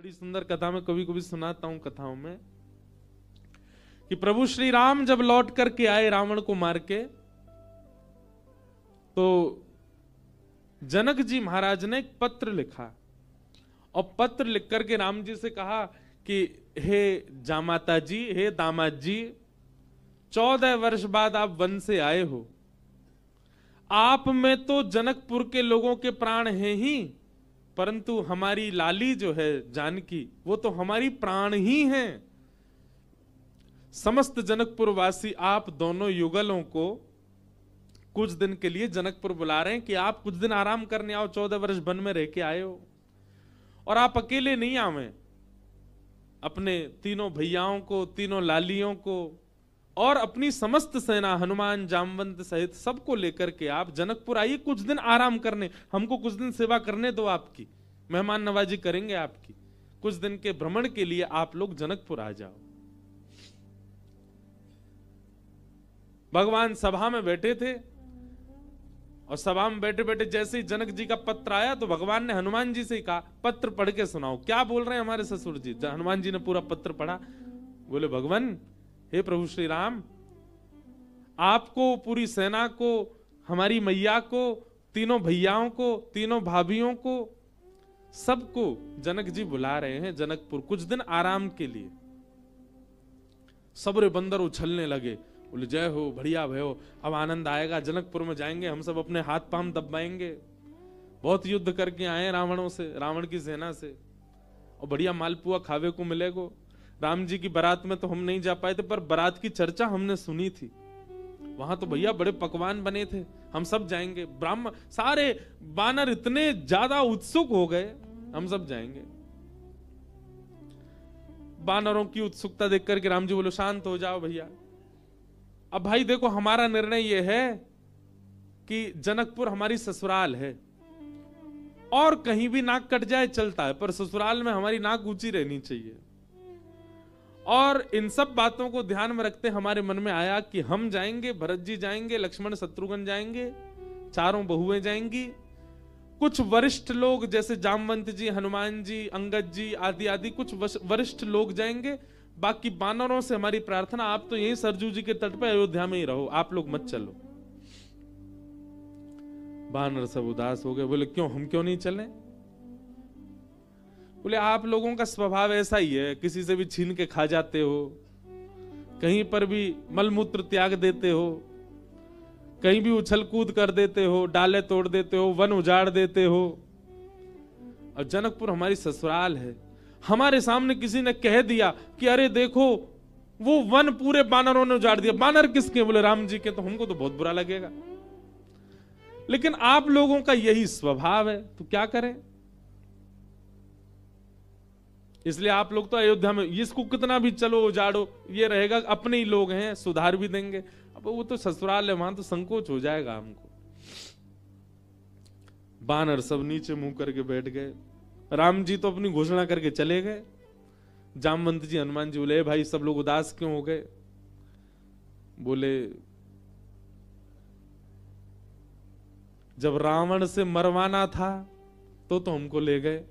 बड़ी सुंदर कथा में कभी कभी सुनाता हूं कथाओं में कि प्रभु श्री राम जब लौट करके आए रावण को मार के, तो जनक जी महाराज ने एक पत्र लिखा और पत्र लिख करके राम जी से कहा कि हे जामाता जी, हे दामाद जी, 14 वर्ष बाद आप वन से आए हो। आप में तो जनकपुर के लोगों के प्राण हैं ही, परंतु हमारी लाली जो है जानकी, वो तो हमारी प्राण ही हैं। समस्त जनकपुर वासी आप दोनों युगलों को कुछ दिन के लिए जनकपुर बुला रहे हैं कि आप कुछ दिन आराम करने आओ। 14 वर्ष वन में रह के आए हो और आप अकेले नहीं आवे, अपने तीनों भैयाओं को, तीनों लालियों को और अपनी समस्त सेना हनुमान जामवंत सहित सबको लेकर के आप जनकपुर आइए, कुछ दिन आराम करने, हमको कुछ दिन सेवा करने दो, आपकी मेहमान नवाजी करेंगे आपकी। कुछ दिन के भ्रमण के लिए आप लोग जनकपुर आ जाओ। भगवान सभा में बैठे थे और सभा में बैठे बैठे जैसे ही जनक जी का पत्र आया तो भगवान ने हनुमान जी से कहा, पत्र पढ़ के सुनाओ, क्या बोल रहे हैं हमारे ससुर जी। हनुमान जी ने पूरा पत्र पढ़ा। बोले, भगवान, हे प्रभु श्री राम, आपको, पूरी सेना को, हमारी मैया को, तीनों भैयाओं को, तीनों भाभियों को, सबको जनक जी बुला रहे हैं जनकपुर कुछ दिन आराम के लिए। सबरे बंदर उछलने लगे। बोले, जय हो, बढ़िया भयो, अब आनंद आएगा, जनकपुर में जाएंगे, हम सब अपने हाथ पांव दबाएंगे। बहुत युद्ध करके आए रावणों से, रावण की सेना से, और बढ़िया मालपुआ खावे को मिलेगा। राम जी की बारात में तो हम नहीं जा पाए थे, पर बारात की चर्चा हमने सुनी थी। वहां तो भैया बड़े पकवान बने थे, हम सब जाएंगे। ब्राह्मण, सारे बानर इतने ज्यादा उत्सुक हो गए, हम सब जाएंगे। बानरों की उत्सुकता देख करके राम जी बोलो, शांत हो जाओ भैया। अब भाई देखो, हमारा निर्णय यह है कि जनकपुर हमारी ससुराल है, और कहीं भी नाक कट जाए चलता है, पर ससुराल में हमारी नाक ऊंची रहनी चाहिए। और इन सब बातों को ध्यान में रखते हमारे मन में आया कि हम जाएंगे, भरत जी जाएंगे, लक्ष्मण शत्रुघ्न जाएंगे, चारों बहुएं जाएंगी, कुछ वरिष्ठ लोग जैसे जामवंत जी, हनुमान जी, अंगद जी आदि आदि कुछ वरिष्ठ लोग जाएंगे। बाकी बानरों से हमारी प्रार्थना, आप तो यहीं सरजू जी के तट पे अयोध्या में ही रहो, आप लोग मत चलो। बानर सब उदास हो गए। बोले, क्यों, हम क्यों नहीं चलें? बोले, आप लोगों का स्वभाव ऐसा ही है, किसी से भी छीन के खा जाते हो, कहीं पर भी मलमूत्र त्याग देते हो, कहीं भी उछल कूद कर देते हो, डाले तोड़ देते हो, वन उजाड़ देते हो। और जनकपुर हमारी ससुराल है। हमारे सामने किसी ने कह दिया कि अरे देखो, वो वन पूरे बानरों ने उजाड़ दिया। बानर किसके? बोले, राम जी के। तो हमको तो बहुत बुरा लगेगा, लेकिन आप लोगों का यही स्वभाव है, तो क्या करें? इसलिए आप लोग तो अयोध्या में, इसको कितना भी चलो उजाड़ो, ये रहेगा, अपने ही लोग हैं, सुधार भी देंगे। अब वो तो ससुराल है, वहां तो संकोच हो जाएगा हमको। बानर सब नीचे मुंह करके बैठ गए। राम जी तो अपनी घोषणा करके चले गए। जामवंत जी, हनुमान जी बोले, भाई सब लोग उदास क्यों हो गए? बोले, जब रावण से मरवाना था तो हमको ले गए,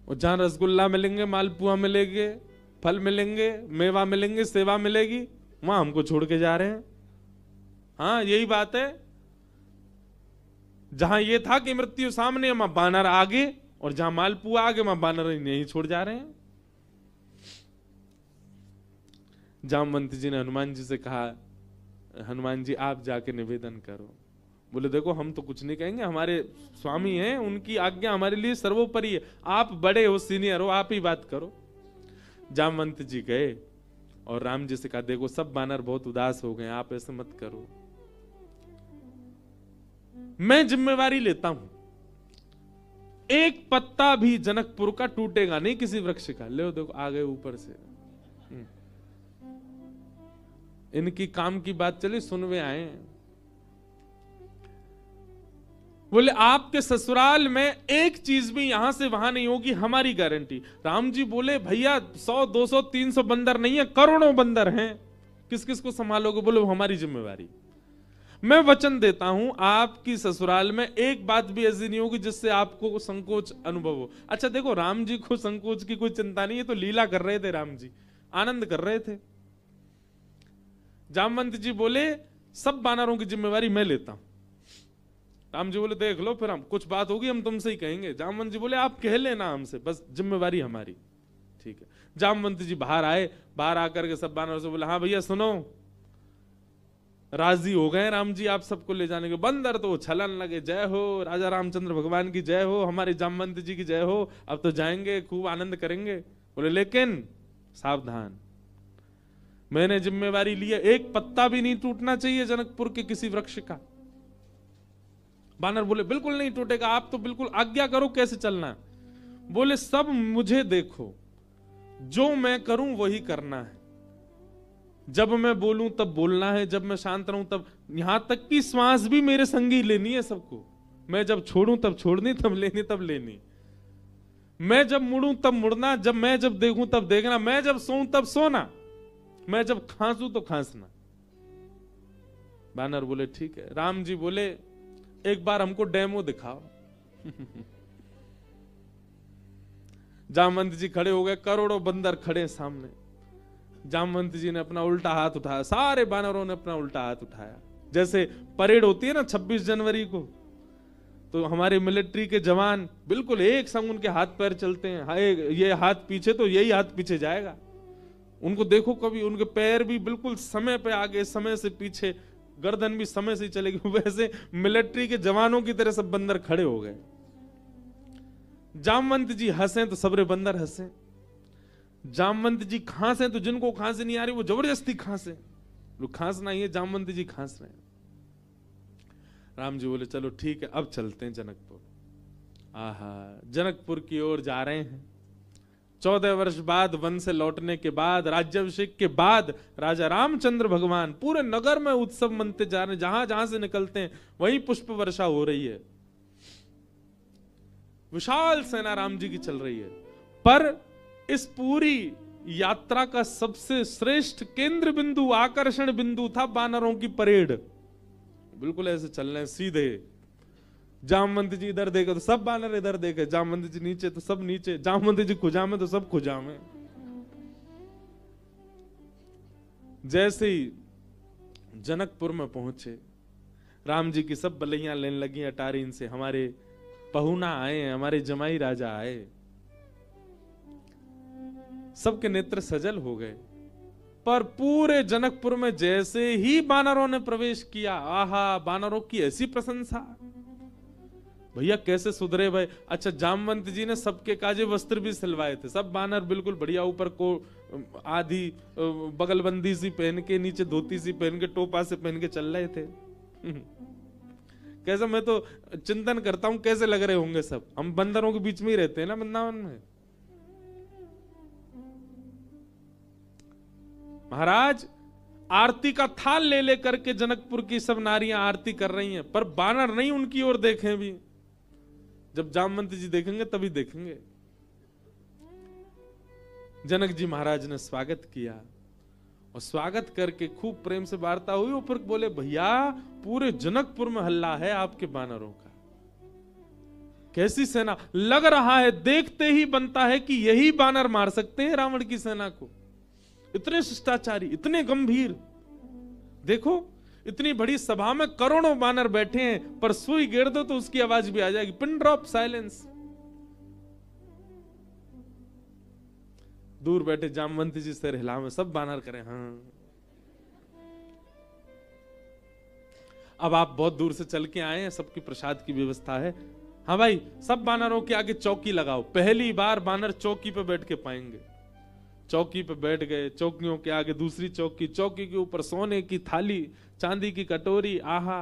और जहां रसगुल्ला मिलेंगे, मालपुआ मिलेंगे, फल मिलेंगे, मेवा मिलेंगे, सेवा मिलेगी, वहां हमको छोड़ के जा रहे हैं। हाँ, यही बात है। जहां ये था कि मृत्यु सामने, वहां बानर आगे, और जहां मालपुआ आगे, वहां बानर नहीं छोड़ जा रहे हैं। जामवंत जी ने हनुमान जी से कहा, हनुमान जी आप जाके निवेदन करो। बोले, देखो हम तो कुछ नहीं कहेंगे, हमारे स्वामी हैं, उनकी आज्ञा हमारे लिए सर्वोपरि है, आप बड़े हो, सीनियर हो, आप ही बात करो। जामवंत जी गए और राम जी से कहा, देखो सब बानर बहुत उदास हो गए, आप ऐसे मत करो, मैं जिम्मेवारी लेता हूं, एक पत्ता भी जनकपुर का टूटेगा नहीं किसी वृक्ष का। ले देखो, आ गए ऊपर से। इनकी काम की बात चली, सुनवे आए। बोले, आपके ससुराल में एक चीज भी यहां से वहां नहीं होगी, हमारी गारंटी। राम जी बोले, भैया 100, 200, 300 बंदर नहीं है, करोड़ों बंदर हैं, किस किस को संभालोगे? बोले, वो हमारी जिम्मेवारी। मैं वचन देता हूं आपकी ससुराल में एक बात भी ऐसी नहीं होगी जिससे आपको संकोच अनुभव हो। अच्छा देखो, राम जी को संकोच की कोई चिंता नहीं है, तो लीला कर रहे थे, राम जी आनंद कर रहे थे। जामवंत जी बोले सब बानरों की जिम्मेवारी मैं लेता हूं। राम जी बोले देख लो, फिर हम कुछ बात होगी हम तुमसे ही कहेंगे। जामवंत जी बोले आप कह लेना हमसे, बस जिम्मेवारी हमारी। ठीक है। जामवंत जी बाहर आए, बाहर आकर के सब बानरों से बोले हाँ भैया सुनो, राजी हो गए राम जी आप सबको ले जाने के। बंदर तो छलन लगे, जय हो राजा रामचंद्र भगवान की जय हो, हमारे जामवंत जी की जय हो, अब तो जाएंगे खूब आनंद करेंगे। बोले लेकिन सावधान, मैंने जिम्मेवारी ली है, एक पत्ता भी नहीं टूटना चाहिए जनकपुर के किसी वृक्ष का। बानर बोले बिल्कुल नहीं टूटेगा, आप तो बिल्कुल आज्ञा करो कैसे चलना है। बोले सब मुझे देखो, जो मैं करूं वही करना है, जब मैं बोलूं तब बोलना है, जब मैं शांत रहूं तब, यहां तक कि श्वास भी मेरे संगी लेनी है सबको। मैं जब छोड़ूं तब छोड़नी, तब लेनी तब लेनी। मैं जब मुड़ूं तब मुड़ना, मैं जब देखूं तब देखना, मैं जब सोऊं तब सोना, मैं जब खांसूं तो खांसना। बानर बोले ठीक है। राम जी बोले एक बार हमको डेमो दिखाओ। जामवंत जी खड़े हो गए, करोड़ों बंदर खड़े सामने। जामवंत जी ने अपना उल्टा हाथ उठाया, सारे बानरों ने अपना उल्टा हाथ उठाया। जैसे परेड होती है ना 26 जनवरी को, तो हमारे मिलिट्री के जवान बिल्कुल एक संग उनके हाथ पैर चलते हैं, ये हाथ पीछे तो यही हाथ पीछे जाएगा। उनको देखो कभी, उनके पैर भी बिल्कुल समय पे आगे, समय से पीछे, गर्दन भी समय से चलेगी। वैसे मिलिट्री के जवानों की तरह सब बंदर खड़े हो गए। जामवंत जी हंसे तो सबरे बंदर हंसे। जामवंत जी खांसे तो जिनको खांसी नहीं आ रही वो जबरदस्ती खांसे। लोग खांसना ही है, जामवंत जी खांस रहे हैं। राम जी बोले चलो ठीक है, अब चलते हैं जनकपुर। आहा, जनकपुर की ओर जा रहे हैं। 14 वर्ष बाद वन से लौटने के बाद, राज्याभिषेक के बाद, राजा रामचंद्र भगवान पूरे नगर में उत्सव मनते जा रहे हैं। जहां जहां से निकलते हैं वहीं पुष्प वर्षा हो रही है, विशाल सेना राम जी की चल रही है। पर इस पूरी यात्रा का सबसे श्रेष्ठ केंद्र बिंदु, आकर्षण बिंदु था बानरों की परेड। बिल्कुल ऐसे चल रहे हैं सीधे। जामवंत जी इधर देखे तो सब बानर इधर देखे, जामवंत जी नीचे तो सब नीचे, जामवंत जी खुजा में तो सब खुजा में। जैसे ही जनकपुर में पहुंचे, राम जी की सब बलैया लेने लगी अटारी इनसे, हमारे पहुना आए हैं, हमारे जमाई राजा आए। सबके नेत्र सजल हो गए। पर पूरे जनकपुर में जैसे ही बानरों ने प्रवेश किया, आहा, बानरों की ऐसी प्रशंसा, भैया कैसे सुधरे भाई। अच्छा, जामवंत जी ने सबके काजे वस्त्र भी सिलवाए थे। सब बानर बिल्कुल बढ़िया, ऊपर को आधी बगलबंदी सी पहन के, नीचे धोती सी पहन के, टोपा से पहन के चल रहे थे। कैसा, मैं तो चिंतन करता हूं कैसे लग रहे होंगे सब। हम बंदरों के बीच में ही रहते हैं ना वृंदावन में। महाराज आरती का थाल ले लेकर के जनकपुर की सब नारियां आरती कर रही हैं, पर बानर नहीं उनकी ओर देखे भी। जब जामवंत जी देखेंगे तभी देखेंगे। जनक जी महाराज ने स्वागत किया, और स्वागत करके खूब प्रेम से वार्ता हुई। और फिर बोले भैया पूरे जनकपुर में हल्ला है आपके बानरों का, कैसी सेना। लग रहा है देखते ही बनता है कि यही बानर मार सकते हैं रावण की सेना को। इतने शिष्टाचारी, इतने गंभीर। देखो इतनी बड़ी सभा में करोड़ों बानर बैठे हैं, पर सुई गिर दो तो उसकी आवाज भी आ जाएगी। Pin drop silence. दूर बैठे जामवंत जी सिर हिलावे, सब बानर करें हाँ। अब आप बहुत दूर से चल के आए हैं, सबकी प्रसाद की व्यवस्था है। हाँ भाई, सब बानरों के आगे चौकी लगाओ। पहली बार बानर चौकी पे बैठ के पाएंगे। चौकी पे बैठ गए, चौकियों के आगे दूसरी चौकी, चौकी के ऊपर सोने की थाली, चांदी की कटोरी। आहा,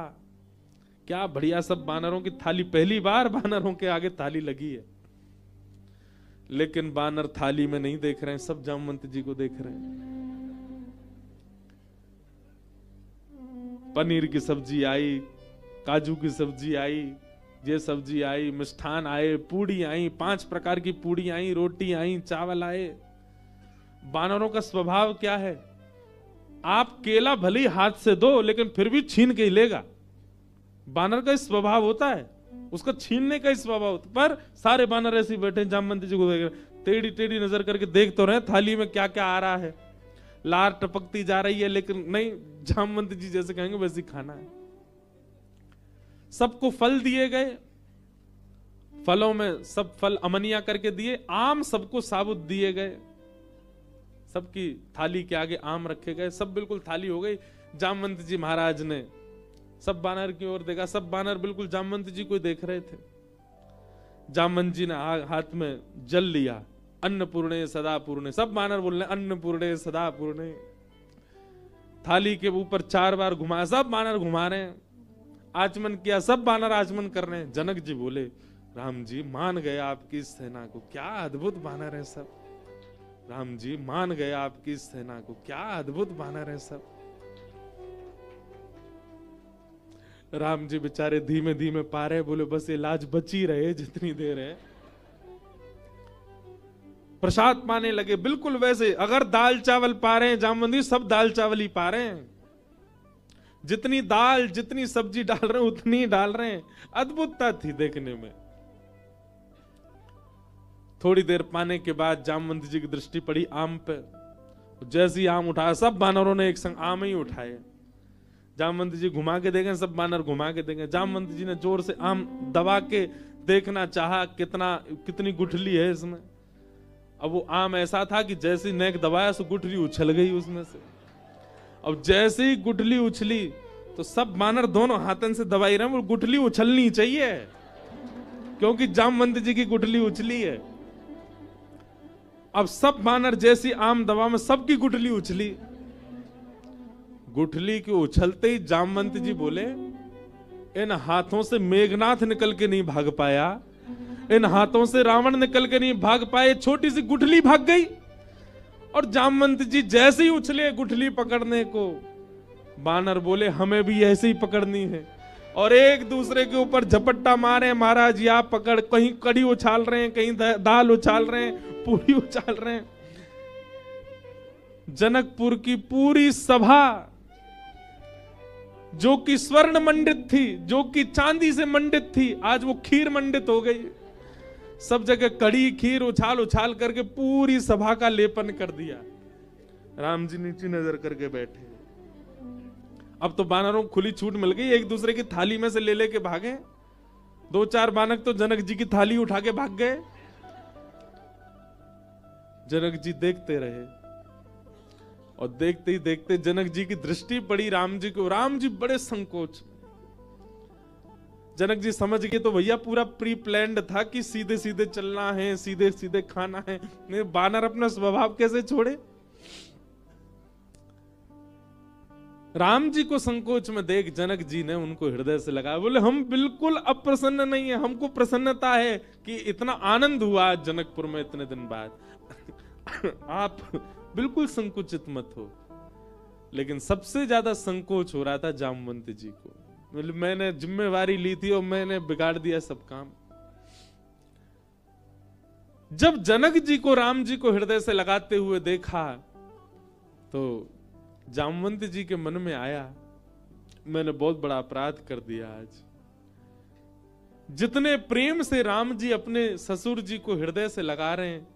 क्या बढ़िया। सब बानरों की थाली, पहली बार बानरों के आगे थाली लगी है। लेकिन बानर थाली में नहीं देख रहे हैं, सब जामवंत जी को देख रहे हैं। पनीर की सब्जी आई, काजू की सब्जी आई, ये सब्जी आई, मिष्ठान आए, पूड़ी आई, 5 प्रकार की पूड़ी आई, रोटी आई, चावल आए। बानरों का स्वभाव क्या है, आप केला भले ही हाथ से दो लेकिन फिर भी छीन के ही लेगा। बानर का स्वभाव होता है, उसका छीनने का ही स्वभाव होता है। पर सारे बानर ऐसे बैठे जामवंत जी को देख रहे, टेढ़ी टेढ़ी नजर करके देख तो रहे थाली में क्या क्या आ रहा है, लार टपकती जा रही है, लेकिन नहीं, जामवंत जी जैसे कहेंगे वैसे खाना है। सबको फल दिए गए, फलों में सब फल अमनिया करके दिए, आम सबको साबुत दिए गए, सबकी थाली के आगे आम रखे गए, सब बिल्कुल थाली हो गई। जामवंत जी महाराज ने सब बानर की ओर देखा, सब बानर बिल्कुल जामवंत जी को देख रहे थे। जामवंत जी ने हाथ में जल लिया, अन्नपूर्णे सदा पूर्णे, सब बानर बोल रहे अन्नपूर्णे सदा पूर्णे। थाली के ऊपर 4 बार घुमाया, सब बानर घुमा रहे हैं, आचमन किया, सब बानर आचमन कर रहे हैं। जनक जी बोले राम जी मान गए आपकी इस सेना को, क्या अद्भुत बानर है सब। राम जी मान गए आपकी इस सेना को, क्या अद्भुत बानर है सब। राम जी बेचारे धीमे धीमे पा रहे, बोले बस ये लाज बची रहे जितनी देर है। प्रसाद पाने लगे बिल्कुल वैसे, अगर दाल चावल पा रहे हैं जामवंती, सब दाल चावल ही पा रहे हैं, जितनी दाल जितनी सब्जी डाल रहे हैं उतनी डाल रहे हैं। अद्भुतता थी देखने में। थोड़ी देर पाने के बाद जामवंत जी की दृष्टि पड़ी आम पे, जैसे ही आम उठाया सब बानरों ने एक संग आम ही उठाए। जामवंत जी घुमा के देखें, सब बानर घुमा के देखें। जामवंत जी ने जोर से आम दबा के देखना चाहा कितनी गुठली है इसमें। अब वो आम ऐसा था कि जैसे ही नेक दबाया सो गुठली उछल गई उसमें से। अब जैसे ही गुठली उछली तो सब बानर दोनों हाथन से दबाई रहे, वो गुठली उछलनी चाहिए क्योंकि जामवंत जी की गुठली उछली है। अब सब बानर जैसी आम दबा में सबकी गुठली उछली। गुठली के उछलते ही जामवंत जी बोले इन हाथों से मेघनाथ निकल के नहीं भाग पाया, इन हाथों से रावण निकल के नहीं भाग पाए, छोटी सी गुठली भाग गई। और जामवंत जी जैसे ही उछले गुठली पकड़ने को, बानर बोले हमें भी ऐसे ही पकड़नी है, और एक दूसरे के ऊपर झपट्टा मारे। महाराज या पकड़, कहीं कड़ी उछाल रहे हैं, कहीं दाल उछाल रहे हैं, पूरी उछाल रहे हैं। जनकपुर की पूरी सभा जो कि स्वर्ण मंडित थी, जो कि चांदी से मंडित थी, आज वो खीर मंडित हो गई। सब जगह कड़ी खीर उछाल उछाल करके पूरी सभा का लेपन कर दिया। राम जी नीचे नजर करके बैठे। अब तो बानरों को खुली छूट मिल गई, एक दूसरे की थाली में से ले लेके भागे। 2-4 बानर तो जनक जी की थाली उठा के भाग गए। जनक जी देखते रहे और देखते ही देखते जनक जी की दृष्टि पड़ी राम जी को। राम जी बड़े संकोच। जनक जी समझ गए तो भैया पूरा प्री प्लान्ड था कि सीधे सीधे चलना है, सीधे सीधे खाना है। नहीं, बानर अपना स्वभाव कैसे छोड़े। राम जी को संकोच में देख जनक जी ने उनको हृदय से लगाया, बोले हम बिल्कुल अप्रसन्न नहीं है, हमको प्रसन्नता है कि इतना आनंद हुआ जनकपुर में इतने दिन बाद। आप बिल्कुल संकुचित मत हो। लेकिन सबसे ज्यादा संकोच हो रहा था जामवंत जी को। मैंने जिम्मेवारी ली थी और मैंने बिगाड़ दिया सब काम। जब जनक जी को राम जी को हृदय से लगाते हुए देखा तो जामवंत जी के मन में आया मैंने बहुत बड़ा अपराध कर दिया। आज जितने प्रेम से राम जी अपने ससुर जी को हृदय से लगा रहे हैं,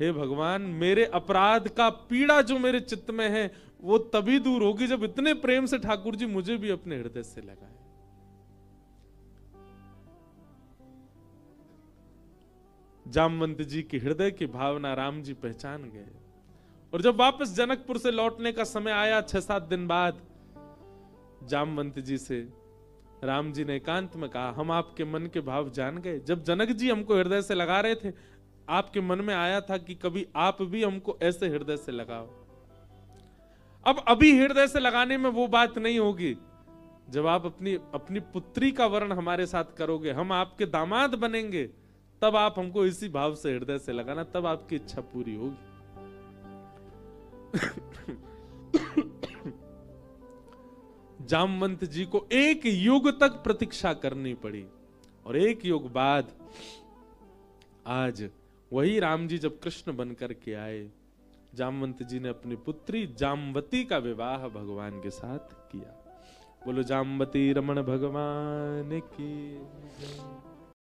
हे भगवान मेरे अपराध का पीड़ा जो मेरे चित्त में है वो तभी दूर होगी जब इतने प्रेम से ठाकुर जी मुझे भी अपने हृदय से लगाए। जामवंत जी की हृदय की भावना राम जी पहचान गए। और जब वापस जनकपुर से लौटने का समय आया 6-7 दिन बाद, जामवंत जी से राम जी ने एकांत में कहा हम आपके मन के भाव जान गए। जब जनक जी हमको हृदय से लगा रहे थे, आपके मन में आया था कि कभी आप भी हमको ऐसे हृदय से लगाओ। अब अभी हृदय से लगाने में वो बात नहीं होगी। जब आप अपनी पुत्री का वर्ण हमारे साथ करोगे, हम आपके दामाद बनेंगे, तब आप हमको इसी भाव से हृदय से लगाना, तब आपकी इच्छा पूरी होगी। जामवंत जी को 1 युग तक प्रतीक्षा करनी पड़ी और 1 युग बाद आज वही राम जी जब कृष्ण बनकर के आए, जामवंत जी ने अपनी पुत्री जामवती का विवाह भगवान के साथ किया। बोलो जामवती रमण भगवान की।